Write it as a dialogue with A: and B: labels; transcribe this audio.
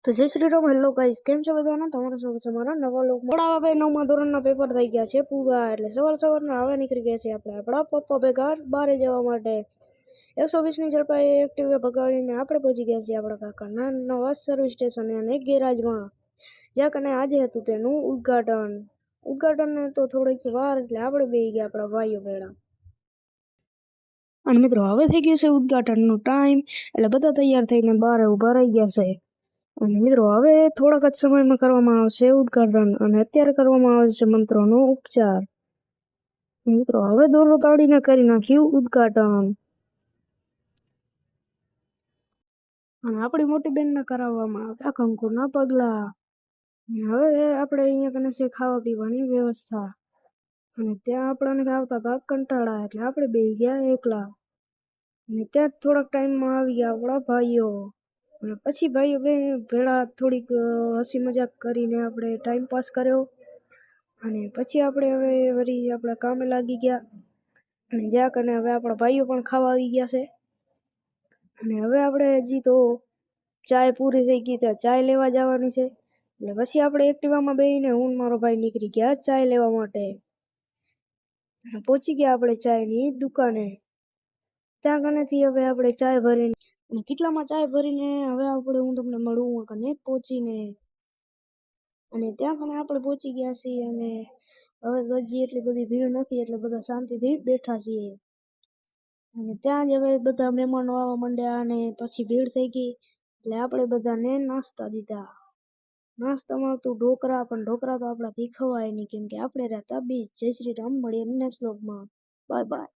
A: તો જય Shri Ram. Hello guys, કેમ છો બધાને? તમારું સ્વાગત છે મારા નવા લોકમાં. આપણા હવે 9મા ધોરણના પેપર થઈ ગયા છે પૂરા, એટલે સવારના હવે નીકળી ગયા છે આપણે આપણા પપ્પા ભેગા બહાર જવા માટે. 120ની ઝડપે એક્ટિવા ભગાડીને આપણે પહોંચી ગયા છીએ આપણા કાકાના નવા સર્વિસ સ્ટેશન અને ગેરાજમાં, જ્યાં કને આજે હતું તેનું ઉદ્ઘાટનને તો થોડીક વાર એટલે આપણે બેસી ગયા આપણા ભાઈઓ ભેળા. અને મિત્રો, હવે થઈ ગયું છે ઉદ્ઘાટનનો ટાઈમ, એટલે બધા તૈયાર થઈને બહાર ઊભા રહી ગયા છે. અને મિત્રો, હવે થોડાક જ સમયમાં કરવામાં આવશે ઉદ્ઘાટન, અને અત્યારે કરવામાં આવે છે મંત્રોનો ઉપચાર. મિત્રો, હવે દોરો તાળીને કરી નાખ્યું ઉદ્ઘાટન, અને આપણી મોટી બેનને કરાવવામાં આવ્યા કંકુના પગલા. હવે આપણે અહીંયા કને છે ખાવા પીવાની વ્યવસ્થા, અને ત્યાં આપણને આવતા હતા કંટાળા, એટલે આપણે બેસી ગયા એકલા. અને ત્યાં થોડાક ટાઈમમાં આવી ગયા આપણા ભાઈઓ, અને પછી ભાઈઓ બે ભેળા થોડીક હસી મજાક કરીને આપણે ટાઈમ પાસ કર્યો. અને પછી આપણે હવે વળી આપણા કામે લાગી ગયા, અને જ્યાં કને હવે આપણા ભાઈઓ પણ ખાવા આવી ગયા છે. અને હવે આપણે હજી તો ચાય પૂરી થઈ ગઈ, ત્યાં ચાય લેવા જવાની છે. એટલે પછી આપણે એક્ટિવામાં બેસીને હું મારો ભાઈ નીકળી ગયા ચાય લેવા માટે. પહોંચી ગયા આપણે ચાયની દુકાને. ત્યાં કનેથી હવે આપણે ચાય ભરીને, અને કેટલામાં ચાય ભરીને હવે આપણે હું તમને મળું કને પહોંચીને. અને ત્યાં કને આપણે પહોંચી ગયા છીએ, અને હવે હજી એટલી બધી ભીડ નથી, એટલે બધા શાંતિથી બેઠા છીએ. અને ત્યાં જ હવે બધા મહેમાનો આવવા માંડ્યા, અને પછી ભીડ થઈ ગઈ, એટલે આપણે બધાને નાસ્તા દીધા. નાસ્તામાં હતું ઢોકળા, પણ ઢોકળા તો આપણાથી ખવાય નહીં, કેમ કે આપણે રહેતા બીજ. જય શ્રી રામ. મળીએ નેક્સ્ટ વ્લોગમાં. Bye bye.